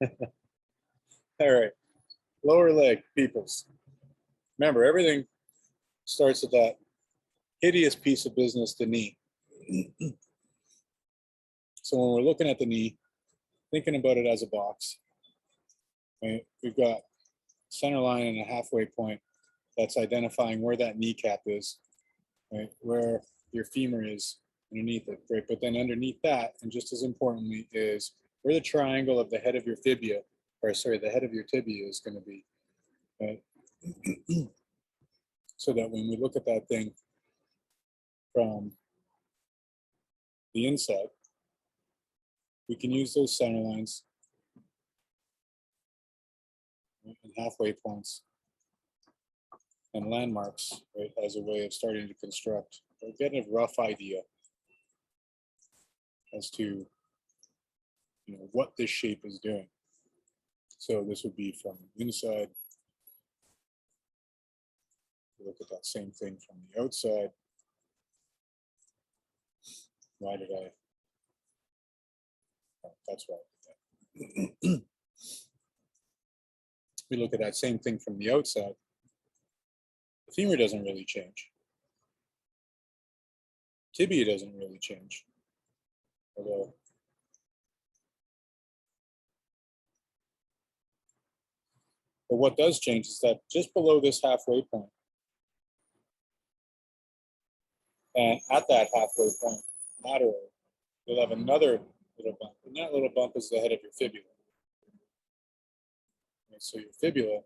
All right, lower leg, peoples. Remember, everything starts at that hideous piece of business, the knee. So when we're looking at the knee, thinking about it as a box, right, we've got center line and a halfway point that's identifying where that kneecap is, right, where your femur is underneath it, right? But then underneath that, and just as importantly, is where the triangle of the head of your fibula, or sorry, the head of your tibia is going to be, right? So that when we look at that thing from the inside, we can use those center lines and halfway points and landmarks, right, as a way of starting to construct or get a rough idea as to, you know, what this shape is doing. So this would be from the inside. Look at that same thing from the outside. Why did I? Oh, that's right. We look at that same thing from the outside. The femur doesn't really change. Tibia doesn't really change. Although, but what does change is that just below this halfway point, and at that halfway point, laterally, you'll have another little bump. And that little bump is the head of your fibula. And so your fibula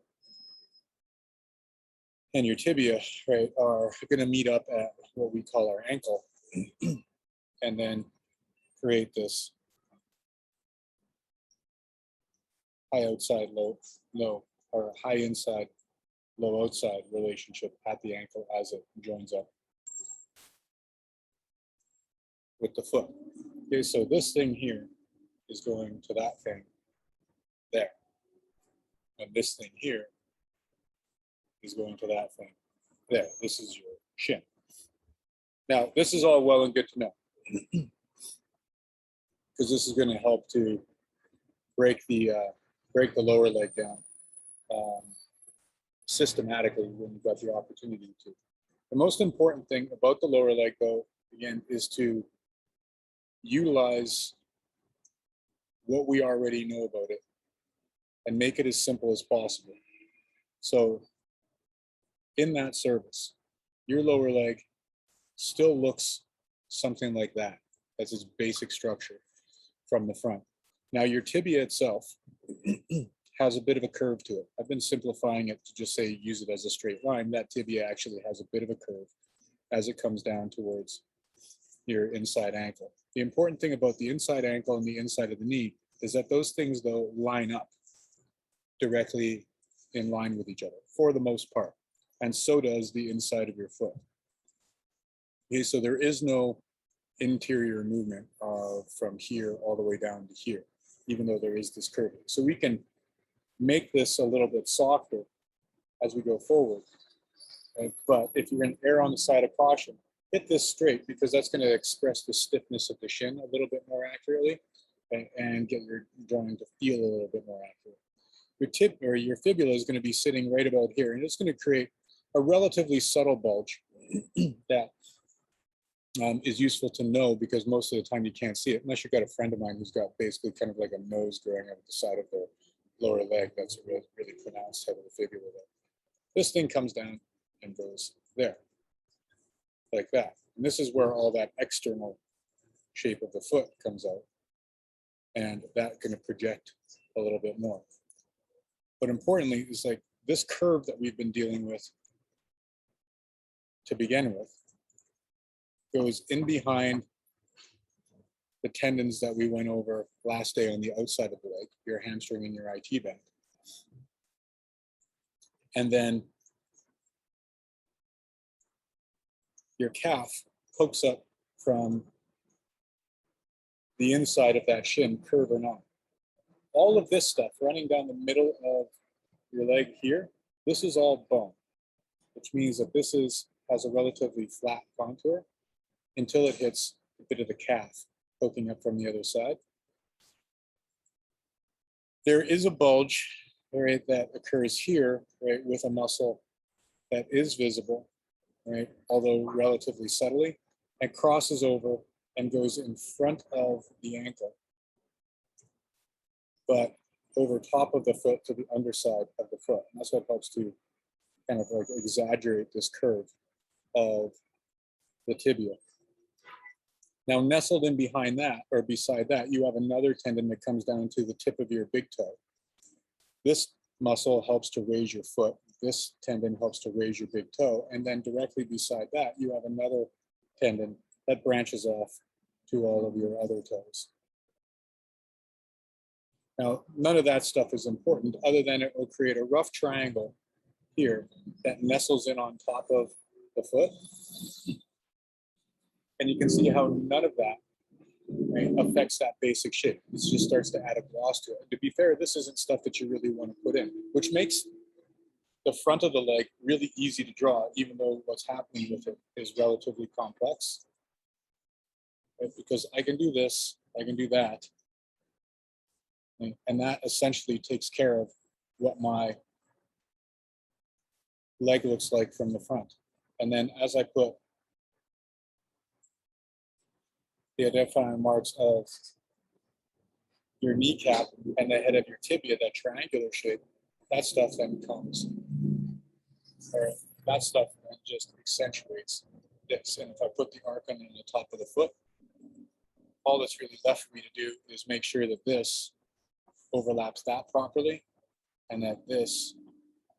and your tibia, right, are going to meet up at what we call our ankle, and then create this high outside, low, or high inside, low outside relationship at the ankle as it joins up with the foot. Okay, so this thing here is going to that thing there. And this thing here is going to that thing there. This is your shin. Now, this is all well and good to know, because this is going to help to break the lower leg down systematically when you've got the opportunity to. The most important thing about the lower leg, though, again, is to utilize what we already know about it and make it as simple as possible. So in that service, your lower leg still looks something like that. That's its basic structure from the front. Now your tibia itself has a bit of a curve to it. I've been simplifying it to just say use it as a straight line. That tibia actually has a bit of a curve as it comes down towards your inside ankle. The important thing about the inside ankle and the inside of the knee is that those things, though, line up directly in line with each other for the most part. And so does the inside of your foot. Okay, so there is no interior movement from here all the way down to here, even though there is this curving. So we can make this a little bit softer as we go forward. Right? But if you're going to err on the side of caution, hit this straight, because that's going to express the stiffness of the shin a little bit more accurately, and get your joint to feel a little bit more accurate. Your tib or your fibula is going to be sitting right about here, and it's going to create a relatively subtle bulge that is useful to know, because most of the time you can't see it unless you've got a friend of mine who's got basically kind of like a nose growing out of the side of their lower leg. That's a really pronounced head of the fibula there. This thing comes down and goes there, like that. And this is where all that external shape of the foot comes out, and that's going to project a little bit more. But importantly, is like this curve that we've been dealing with to begin with goes in behind the tendons that we went over last day on the outside of the leg, your hamstring and your IT band. And then your calf pokes up from the inside of that shin, curve or not. All of this stuff running down the middle of your leg here, this is all bone, which means that this has a relatively flat contour until it hits a bit of the calf poking up from the other side. There is a bulge, right, that occurs here, right, with a muscle that is visible, right, although relatively subtly, and crosses over and goes in front of the ankle, but over top of the foot to the underside of the foot. And that's what helps to kind of like exaggerate this curve of the tibia. Now, nestled in behind that, or beside that, you have another tendon that comes down to the tip of your big toe. This muscle helps to raise your foot. This tendon helps to raise your big toe. And then directly beside that, you have another tendon that branches off to all of your other toes. Now, none of that stuff is important other than it will create a rough triangle here that nestles in on top of the foot. And you can see how none of that, right, affects that basic shape. This just starts to add a gloss to it. And to be fair, this isn't stuff that you really want to put in, which makes the front of the leg really easy to draw, even though what's happening with it is relatively complex. Right? Because I can do this, I can do that. And that essentially takes care of what my leg looks like from the front. And then as I put the identifying marks of your kneecap and the head of your tibia, that triangular shape, that stuff then comes, or that stuff then just accentuates this. And if I put the archon on the top of the foot, all that's really left for me to do is make sure that this overlaps that properly and that this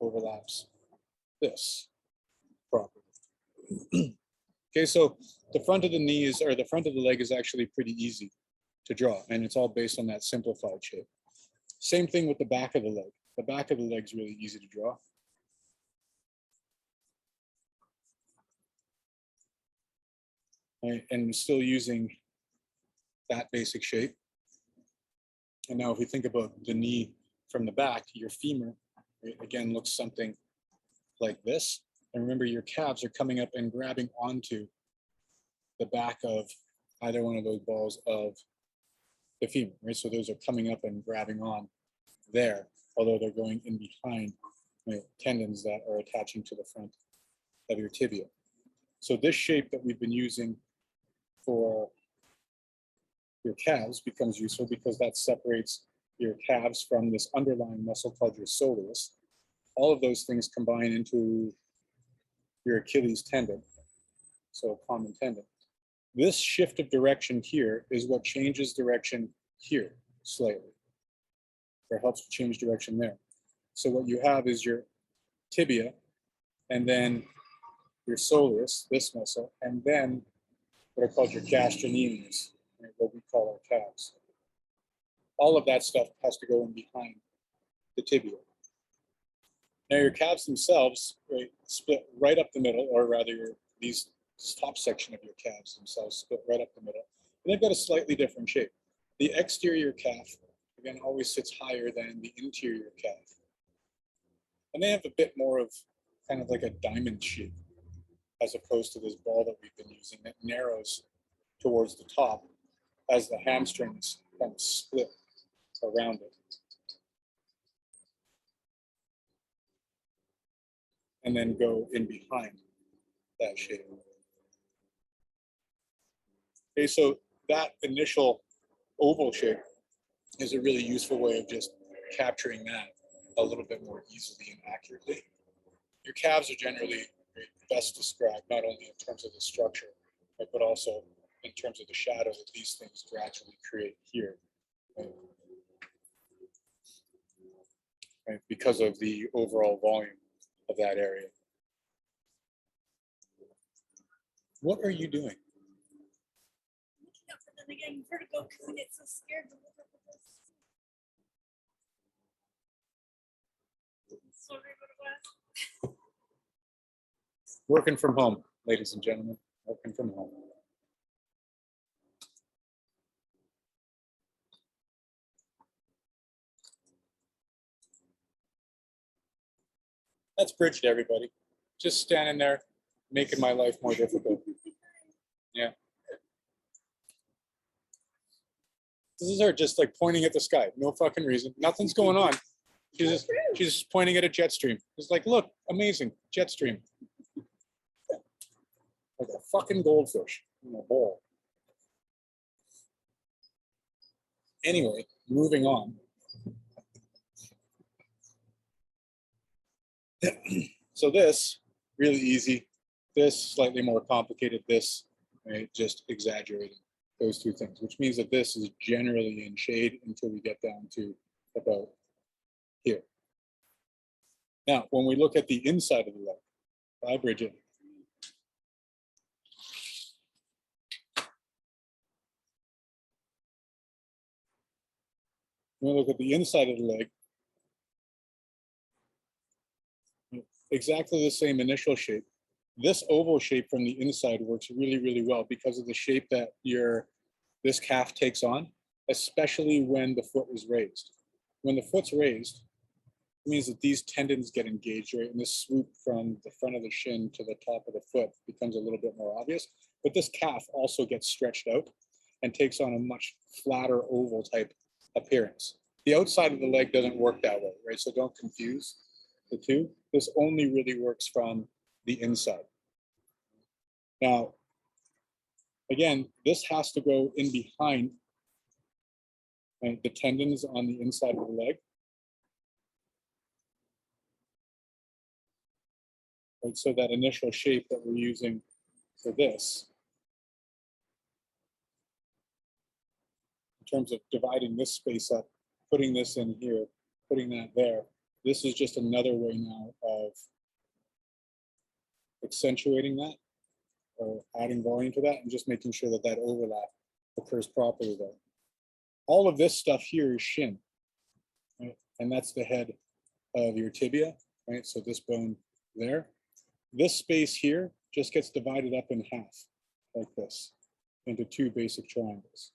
overlaps this properly. Okay, so the front of the knees or the front of the leg is actually pretty easy to draw, and it's all based on that simplified shape. Same thing with the back of the leg. The back of the leg is really easy to draw. Right, and still using that basic shape. And now if we think about the knee from the back, your femur, right, again, looks something like this. And remember, your calves are coming up and grabbing onto the back of either one of those balls of the femur, right? So those are coming up and grabbing on there, although they're going in behind, right, tendons that are attaching to the front of your tibia. So this shape that we've been using for your calves becomes useful because that separates your calves from this underlying muscle called your soleus. All of those things combine into your Achilles tendon, so a common tendon. This shift of direction here is what changes direction here slightly, or helps to change direction there. So what you have is your tibia, and then your soleus, this muscle, and then what are called your gastrocnemius, right, what we call our calves. All of that stuff has to go in behind the tibia. Now your calves themselves, right, split right up the middle, or rather these top section of your calves themselves split right up the middle. And they've got a slightly different shape. The exterior calf, again, always sits higher than the interior calf. And they have a bit more of kind of like a diamond shape, as opposed to this ball that we've been using that narrows towards the top as the hamstrings kind of split around it. And then go in behind that shape. Okay, so that initial oval shape is a really useful way of just capturing that a little bit more easily and accurately. Your calves are generally best described not only in terms of the structure, but also in terms of the shadow that these things gradually create here. Right, because of the overall volume of that area. What are you doing? Again, vertigo because I get so scared to look up at this. Sorry, what it was. Working from home, ladies and gentlemen, working from home. That's Bridget, everybody. Just standing there, making my life more difficult. Yeah. This is her just like pointing at the sky. No fucking reason. Nothing's going on. She's just pointing at a jet stream. It's like, look, amazing, jet stream. Like a fucking goldfish in a bowl. Anyway, moving on. So this, really easy. This, slightly more complicated. This, right, just exaggerating those two things, which means that this is generally in shade until we get down to about here. Now, when we look at the inside of the leg, bye, Bridget. When we look at the inside of the leg, exactly the same initial shape. This oval shape from the inside works really, really well because of the shape that this calf takes on, especially when the foot is raised. When the foot's raised, it means that these tendons get engaged, right? And this swoop from the front of the shin to the top of the foot becomes a little bit more obvious. But this calf also gets stretched out and takes on a much flatter oval type appearance. The outside of the leg doesn't work that way, right? So don't confuse the two. This only really works from the inside. Now, again, this has to go in behind the tendons on the inside of the leg. Right, so that initial shape that we're using for this, in terms of dividing this space up, putting this in here, putting that there, this is just another way now of accentuating that or adding volume to that and just making sure that that overlap occurs properly there. All of this stuff here is shin, right? And that's the head of your tibia, right? So this bone there. This space here just gets divided up in half like this into two basic triangles.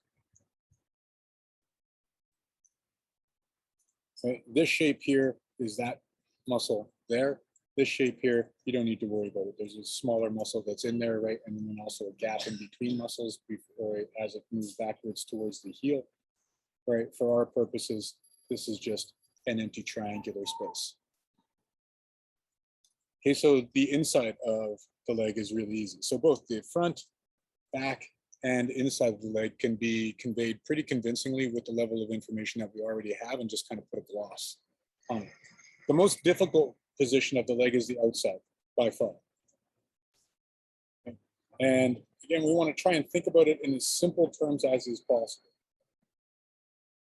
Right? This shape here is that muscle there. This shape here, you don't need to worry about it. There's a smaller muscle that's in there, right? And then also a gap in between muscles before, as it moves backwards towards the heel, right? For our purposes, this is just an empty triangular space. Okay, so the inside of the leg is really easy. So both the front, back, and inside of the leg can be conveyed pretty convincingly with the level of information that we already have and just kind of put a gloss on it. The most difficult position of the leg is the outside by far. Okay. And again, we want to try and think about it in as simple terms as is possible.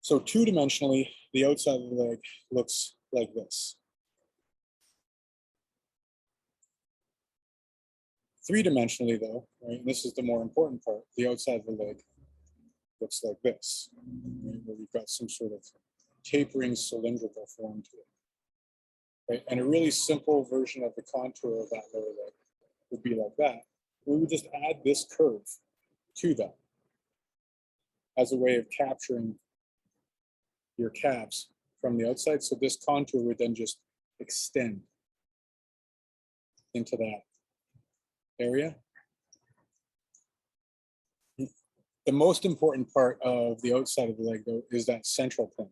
So two-dimensionally, the outside of the leg looks like this. Three-dimensionally though, right, and this is the more important part, the outside of the leg looks like this, right, where we've got some sort of tapering cylindrical form to it. Right? And a really simple version of the contour of that lower leg would be like that. We would just add this curve to that as a way of capturing your calves from the outside. So this contour would then just extend into that area. The most important part of the outside of the leg, though, is that central point.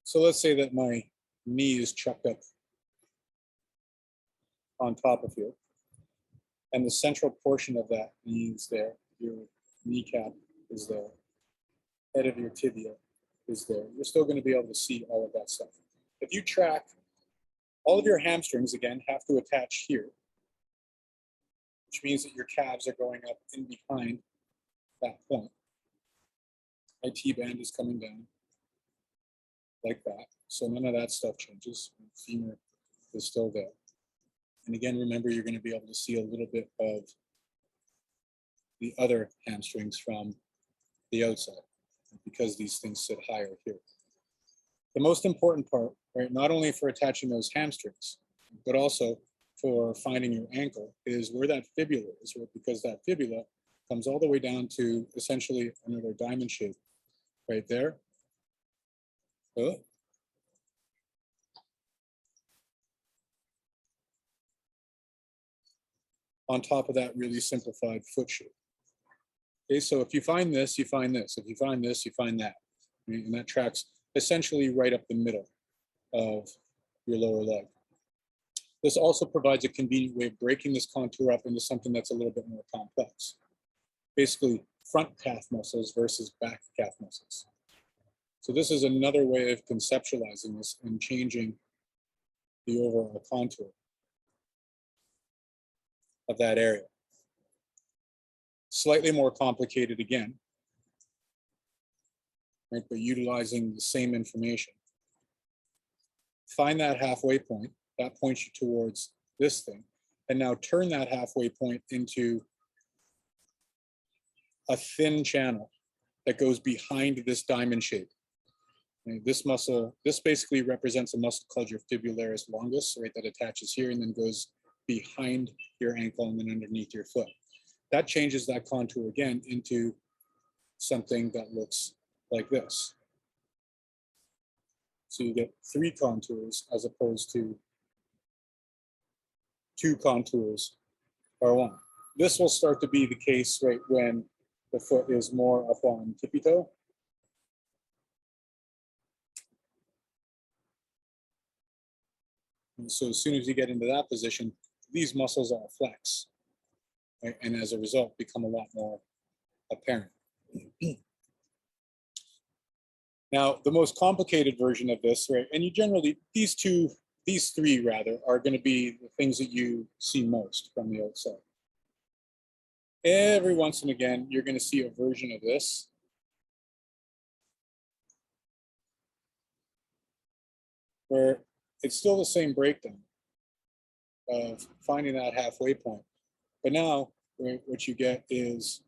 So let's say that my knee is chucked up on top of here, and the central portion of that knee is there. Your kneecap is there. Head of your tibia is there. You're still going to be able to see all of that stuff. If you track, all of your hamstrings, again, have to attach here, which means that your calves are going up in behind that point. My T-band is coming down like that. So none of that stuff changes. Femur is still there. And again, remember, you're going to be able to see a little bit of the other hamstrings from the outside because these things sit higher here. The most important part, right, not only for attaching those hamstrings, but also for finding your ankle is where that fibula is, right? Because that fibula comes all the way down to essentially another diamond shape right there. Oh. on top of that really simplified foot shape. Okay, so if you find this, you find this. If you find this, you find that. And that tracks essentially right up the middle of your lower leg. This also provides a convenient way of breaking this contour up into something that's a little bit more complex. Basically, front calf muscles versus back calf muscles. So this is another way of conceptualizing this and changing the overall contour of that area. Slightly more complicated again, right, but utilizing the same information. Find that halfway point, that points you towards this thing, and now turn that halfway point into a thin channel that goes behind this diamond shape. And this muscle, this basically represents a muscle called your Fibularis Longus, right, that attaches here and then goes behind your ankle and then underneath your foot. That changes that contour again into something that looks like this. So you get 3 contours as opposed to 2 contours or 1. This will start to be the case right when the foot is more up on tippy toe. And so as soon as you get into that position, these muscles all flex, right? And as a result, become a lot more apparent. Now, the most complicated version of this, right, and you generally, these 3 rather, are going to be the things that you see most from the outside. Every once and again, you're going to see a version of this where it's still the same breakdown of finding that halfway point. But now, right, what you get is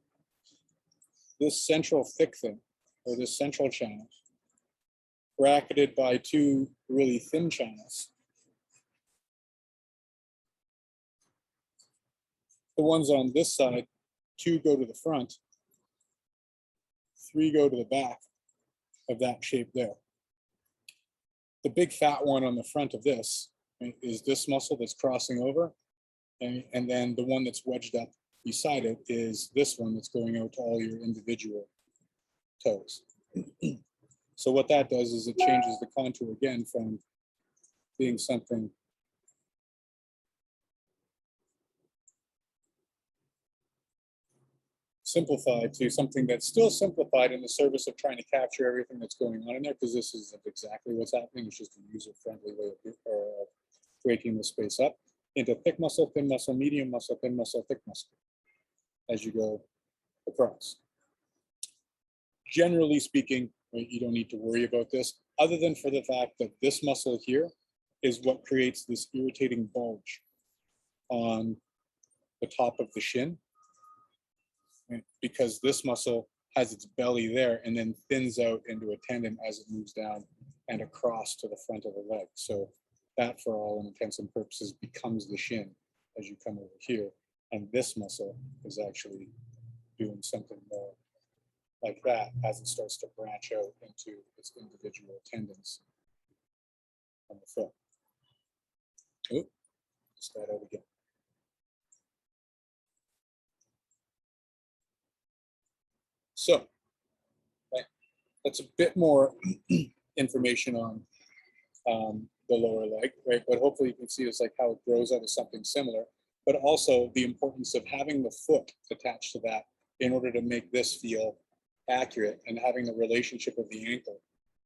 this central thick thing, or this central channel, bracketed by 2 really thin channels. The ones on this side, 2 go to the front, 3 go to the back of that shape there. The big fat one on the front of this, right, is this muscle that's crossing over. And then the one that's wedged up beside it is this one that's going out to all your individual toes. So what that does is it changes the contour again from being something simplified to something that's still simplified in the service of trying to capture everything that's going on in there, because this isn't exactly what's happening. It's just a user-friendly way of breaking the space up into thick muscle, thin muscle, medium muscle, thin muscle, thick muscle as you go across. Generally speaking, you don't need to worry about this, other than for the fact that this muscle here is what creates this irritating bulge on the top of the shin, right? Because this muscle has its belly there and then thins out into a tendon as it moves down and across to the front of the leg. So that, for all intents and purposes, becomes the shin as you come over here. And this muscle is actually doing something more like that as it starts to branch out into its individual tendons on the foot. Oop, start out again. So that's a bit more information on the lower leg, right? But hopefully you can see it's like how it grows out of something similar, but also the importance of having the foot attached to that in order to make this feel accurate, and having the relationship of the ankle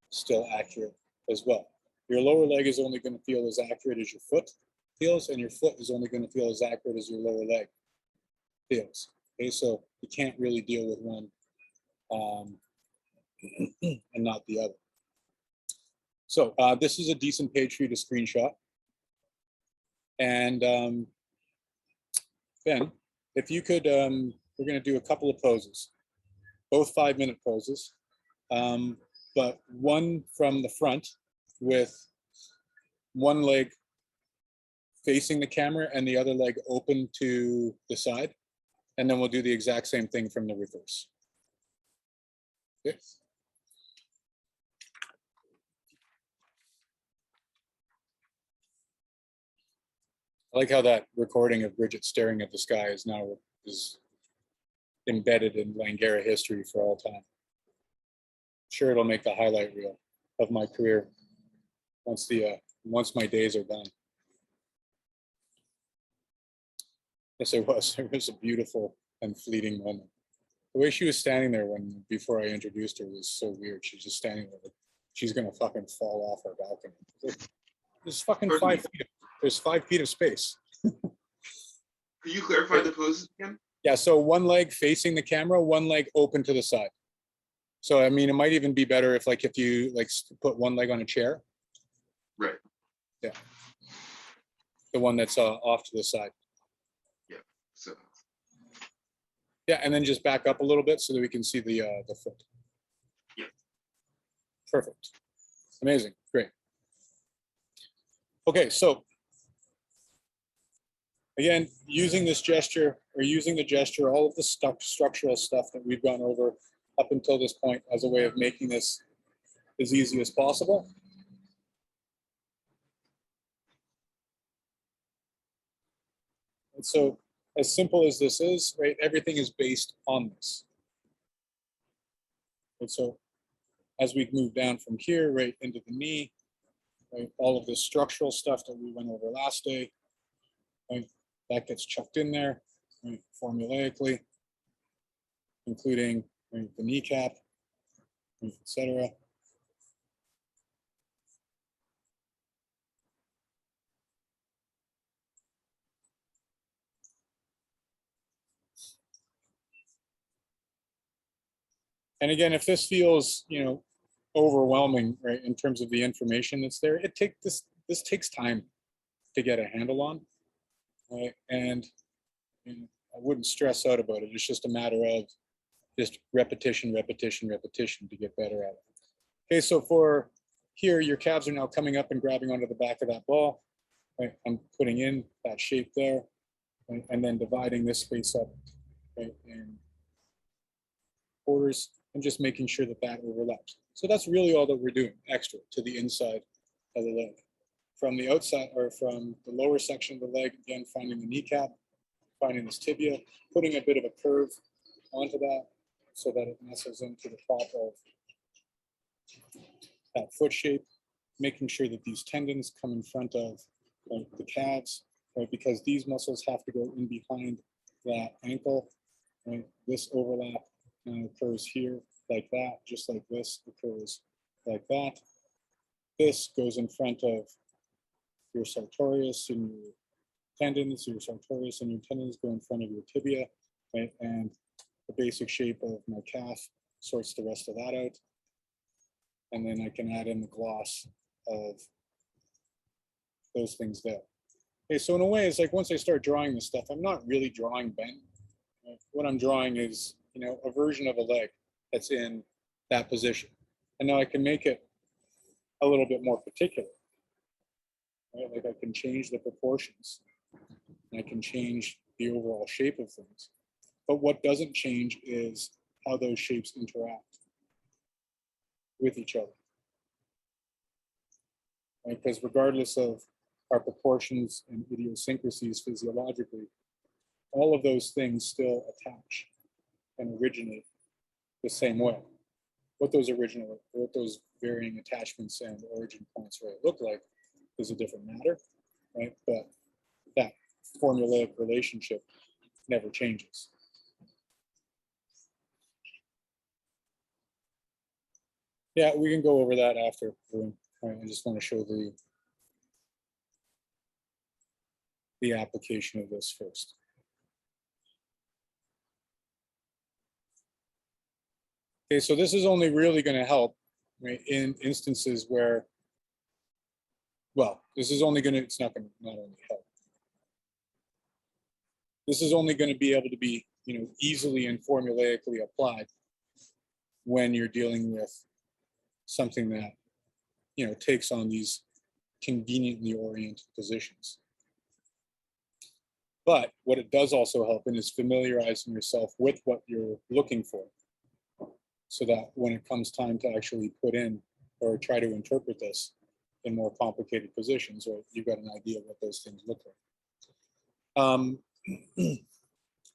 still accurate as well. Your lower leg is only going to feel as accurate as your foot feels, and your foot is only going to feel as accurate as your lower leg feels. Okay, so you can't really deal with one and not the other. So this is a decent page for you to screenshot. And Ben, if you could, we're going to do a couple of poses, both 5-minute poses, but one from the front with one leg facing the camera and the other leg open to the side. And then we'll do the exact same thing from the reverse. Okay. I like how that recording of Bridget staring at the sky is now embedded in Langara history for all time. Sure, it'll make the highlight reel of my career once my days are done. Yes, it was. It was a beautiful and fleeting moment. The way she was standing there before I introduced her was so weird. She's just standing there like she's gonna fucking fall off our balcony. There's fucking 5 feet. There's 5 feet of space. Could you clarify the poses again? Yeah, so one leg facing the camera, one leg open to the side. So I mean, it might even be better if you put one leg on a chair. Right. Yeah. The one that's off to the side. Yeah. So. Yeah, and then just back up a little bit so that we can see the foot. Yeah. Perfect. Amazing. Great. Okay, so again, using this gesture or using the gesture, all of the structural stuff that we've gone over up until this point as a way of making this as easy as possible. And so as simple as this is, right, everything is based on this. And so as we move down from here, right, into the knee, right, all of this structural stuff that we went over last day, right, that gets chucked in there, right, formulaically, including, right, the kneecap, right, etc. And again, if this feels, overwhelming, right, in terms of the information that's there, this takes time to get a handle on, right? And I wouldn't stress out about it. It's just a matter of just repetition to get better at it. Okay, so for here, your calves are now coming up and grabbing onto the back of that ball. Right? I'm putting in that shape there, right? And then dividing this space up, right, in quarters and just making sure that that overlaps. So that's really all that we're doing extra to the inside of the leg. From the outside or from the lower section of the leg, again, finding the kneecap, finding this tibia, putting a bit of a curve onto that so that it nestles into the top of that foot shape, making sure that these tendons come in front of, right, the calves, right, because these muscles have to go in behind that ankle. Right? This overlap occurs here like that, just like this occurs like that. This goes in front of your sartorius and your tendons, your sartorius and your tendons go in front of your tibia, right? And the basic shape of my calf sorts the rest of that out. And then I can add in the gloss of those things there. Okay, so in a way, it's like once I start drawing this stuff, I'm not really drawing bend. Right? What I'm drawing is, a version of a leg that's in that position. And now I can make it a little bit more particular. Right? Like I can change the proportions. I can change the overall shape of things. But what doesn't change is how those shapes interact with each other. Right? Because regardless of our proportions and idiosyncrasies physiologically, all of those things still attach and originate the same way. What those varying attachments and origin points really look like is a different matter, right? But that formulaic relationship never changes. Yeah, we can go over that after. Right? I just want to show the application of this first. Okay, so this is only really going to help, right, in instances where, well, this is only going to, it's not going to not only help. This is only going to be able to be, easily and formulaically applied when you're dealing with something that, takes on these conveniently oriented positions. But what it does also help in is familiarizing yourself with what you're looking for, so that when it comes time to actually put in or try to interpret this in more complicated positions, right, you've got an idea of what those things look like.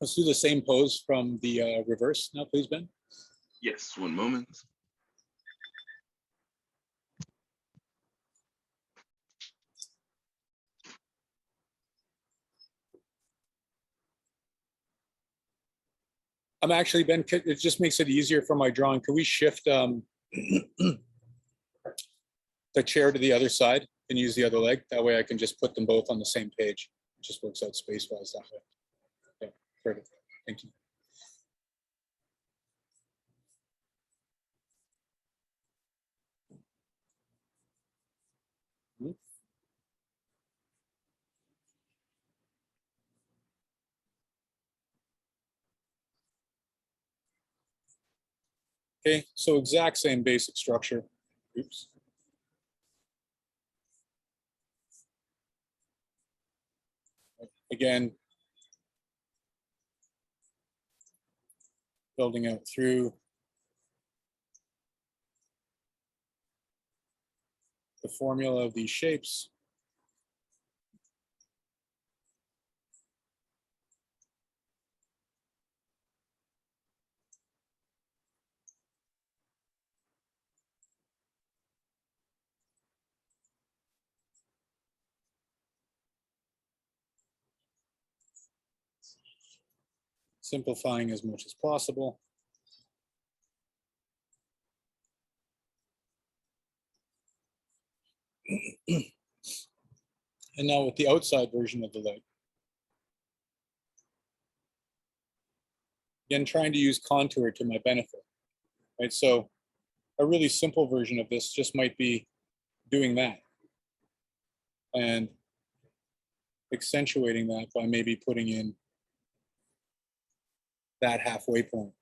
Let's do the same pose from the reverse now, please, Ben. Yes, one moment. I'm actually, Ben, it just makes it easier for my drawing. Can we shift the chair to the other side and use the other leg? That way I can just put them both on the same page. It just works out space-wise that way. Yeah, perfect. Thank you. Okay, so exact same basic structure. Oops. Again, building out through the formula of these shapes. Simplifying as much as possible. And now with the outside version of the leg. Again, trying to use contour to my benefit, right? So a really simple version of this just might be doing that and accentuating that by maybe putting in that halfway point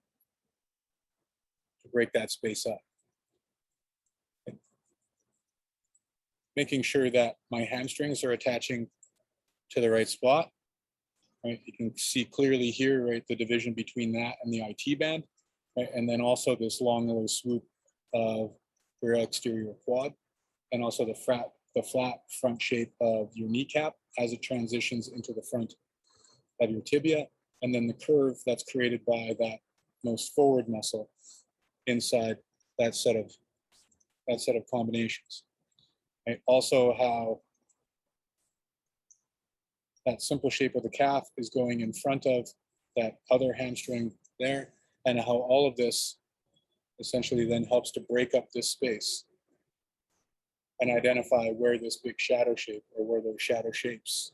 to break that space up. Making sure that my hamstrings are attaching to the right spot. Right? You can see clearly here, right, the division between that and the IT band, right? And then also this long little swoop of your exterior quad, and also the flat front shape of your kneecap as it transitions into the front of your tibia, and then the curve that's created by that most forward muscle inside that set of combinations. Right? Also, how that simple shape of the calf is going in front of that other hamstring there, and how all of this essentially then helps to break up this space and identify where this big shadow shape or where those shadow shapes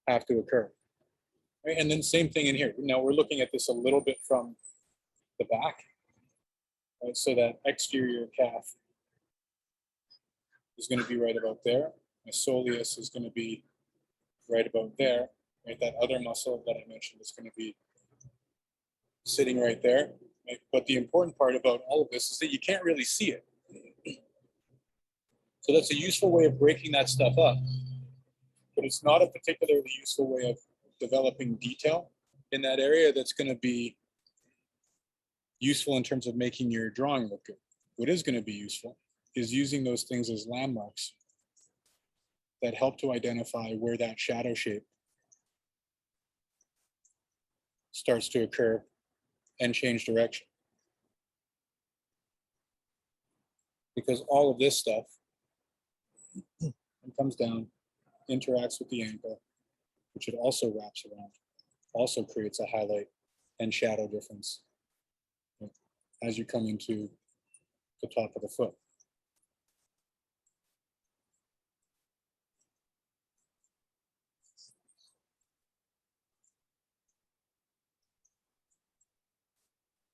have to occur. Right? And then same thing in here. Now we're looking at this a little bit from the back. Right? So that exterior calf is going to be right about there. My soleus is going to be right about there. Right? That other muscle that I mentioned is going to be sitting right there. Right? But the important part about all of this is that you can't really see it. So that's a useful way of breaking that stuff up. But it's not a particularly useful way of developing detail in that area that's going to be useful in terms of making your drawing look good. What is going to be useful is using those things as landmarks that help to identify where that shadow shape starts to occur and change direction. Because all of this stuff comes down, interacts with the ankle, which it also wraps around, also creates a highlight and shadow difference as you come into the top of the foot.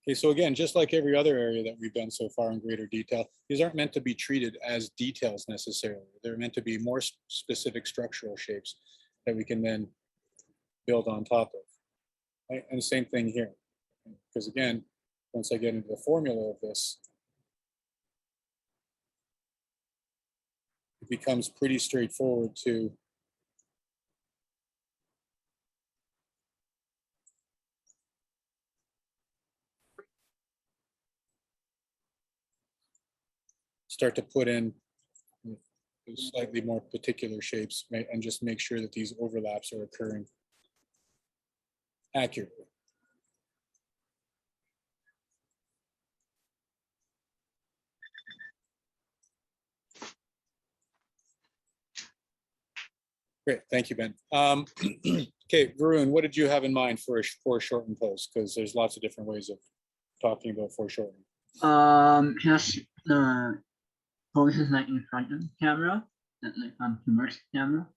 Okay, so again, just like every other area that we've done so far in greater detail, these aren't meant to be treated as details necessarily. They're meant to be more specific structural shapes that we can then build on top of. Right? And same thing here, because again, once I get into the formula of this, it becomes pretty straightforward to start to put in those slightly more particular shapes, and just make sure that these overlaps are occurring accurately. Great, thank you, Ben. Okay, Varun, what did you have in mind for a foreshortened pose? Because there's lots of different ways of talking about foreshortening. Just the poses like in front of the camera, that like towards the camera.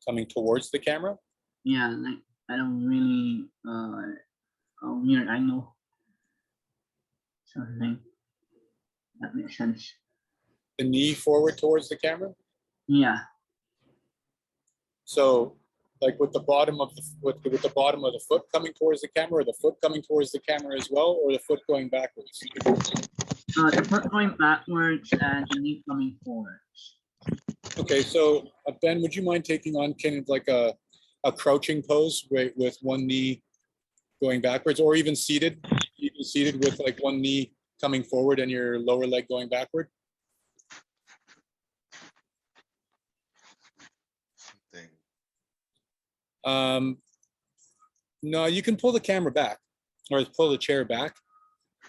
Coming towards the camera? Yeah, like I don't really a weird angle. Sort of thing. That makes sense. The knee forward towards the camera? Yeah. So like with the bottom of the with the bottom of the foot coming towards the camera, or the foot coming towards the camera as well, or the foot going backwards? The foot going backwards and the knee coming forward. Okay, so Ben, would you mind taking on kind of like a crouching pose, right, with one knee going backwards, or even seated with like one knee coming forward and your lower leg going backward? No, you can pull the camera back or pull the chair back,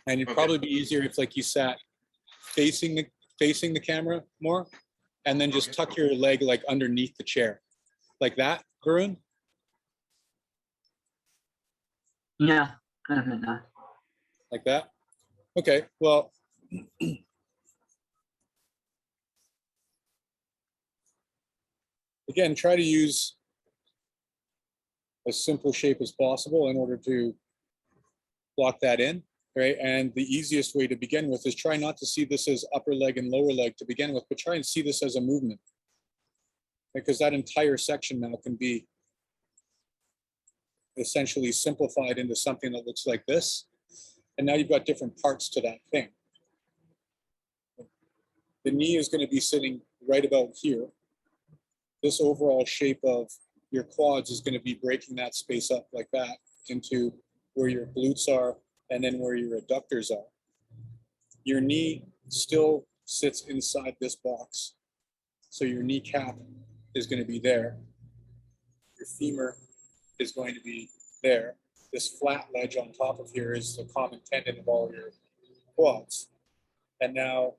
and it'd probably be easier if like you sat facing the camera more, and then just tuck your leg like underneath the chair, like that, Varun. Yeah, kind of like that. Like that. Okay. Well. Again, try to use as simple shape as possible in order to block that in, right? And the easiest way to begin with is try not to see this as upper leg and lower leg to begin with, but try and see this as a movement, because that entire section now can be essentially simplified into something that looks like this. And now you've got different parts to that thing. The knee is going to be sitting right about here. This overall shape of your quads is going to be breaking that space up like that into where your glutes are and then where your adductors are. Your knee still sits inside this box. So your kneecap is going to be there. Your femur is going to be there. This flat ledge on top of here is the common tendon of all your quads. And now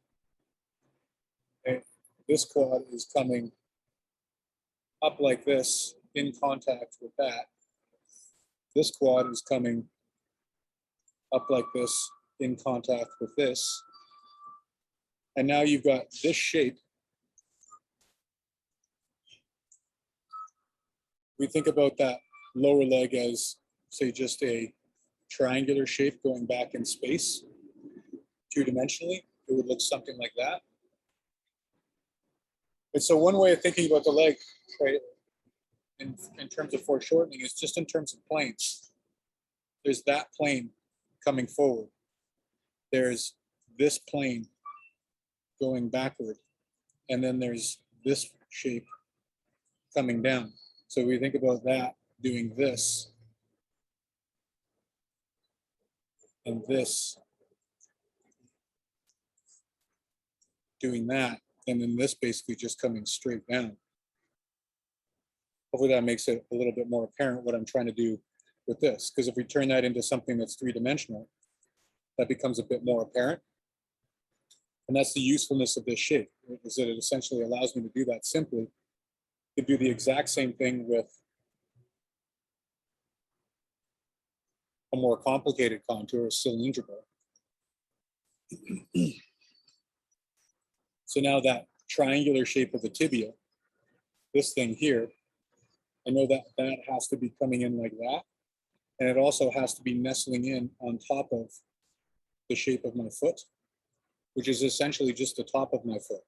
this quad is coming up like this in contact with that. This quad is coming up like this in contact with this. And now you've got this shape. We think about that lower leg as, say, just a triangular shape going back in space, two-dimensionally. It would look something like that. And so one way of thinking about the leg, right, in terms of foreshortening is just in terms of planes. There's that plane coming forward. There's this plane going backward. And then there's this shape coming down. So we think about that doing this and this doing that, and then this basically just coming straight down. Hopefully that makes it a little bit more apparent what I'm trying to do with this, because if we turn that into something that's three-dimensional, that becomes a bit more apparent. And that's the usefulness of this shape, is that it essentially allows me to do that simply. To do the exact same thing with a more complicated contour, cylindrical. So now that triangular shape of the tibia, this thing here, I know that that has to be coming in like that. And it also has to be nestling in on top of the shape of my foot, which is essentially just the top of my foot.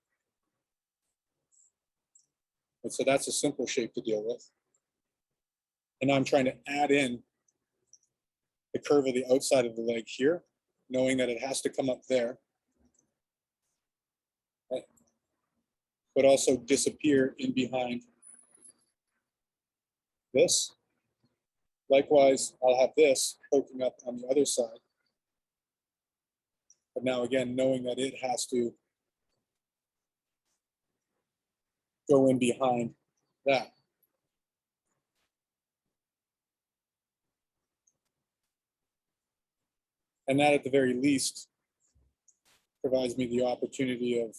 And so that's a simple shape to deal with. And now I'm trying to add in the curve of the outside of the leg here, knowing that it has to come up there, right? But also disappear in behind this. Likewise, I'll have this poking up on the other side. But now again, knowing that it has to go in behind that. And that at the very least provides me the opportunity of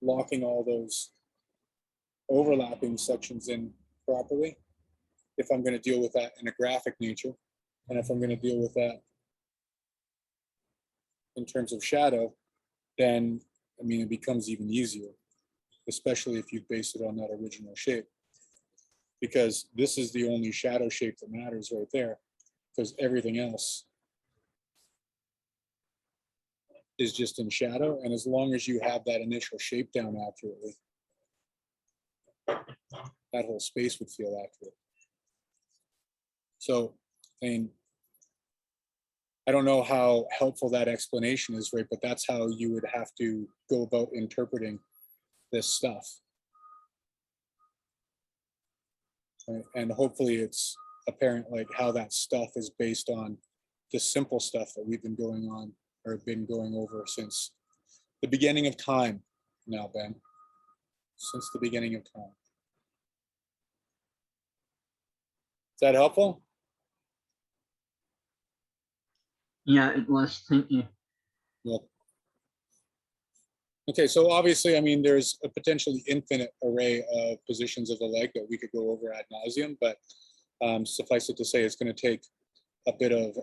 locking all those overlapping sections in properly if I'm going to deal with that in a graphic nature. And if I'm going to deal with that in terms of shadow, then, I mean, it becomes even easier, especially if you base it on that original shape. Because this is the only shadow shape that matters right there, because everything else is just in shadow. And as long as you have that initial shape down accurately, that whole space would feel accurate. So, I mean, I don't know how helpful that explanation is, right? But that's how you would have to go about interpreting this stuff. Right? And hopefully it's apparent like how that stuff is based on the simple stuff that we've been going on or been going over since the beginning of time now, Ben. Since the beginning of time. Is that helpful? Yeah, it was. Thank you. Yeah. Okay, so obviously, I mean, there's a potentially infinite array of positions of the leg that we could go over ad nauseum, but suffice it to say, it's going to take a bit of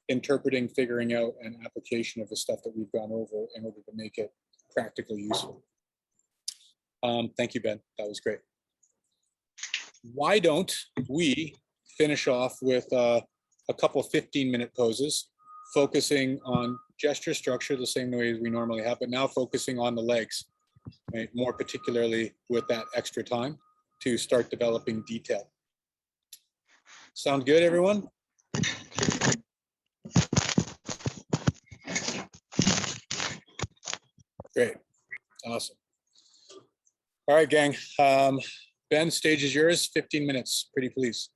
interpreting, figuring out, and application of the stuff that we've gone over in order to make it practically useful. Thank you, Ben. That was great. Why don't we finish off with a couple 15-minute poses, focusing on gesture structure the same way as we normally have, but now focusing on the legs, right? More particularly with that extra time to start developing detail. Sound good, everyone? Great. Awesome. All right, gang. Ben, stage is yours. 15 minutes. Pretty please.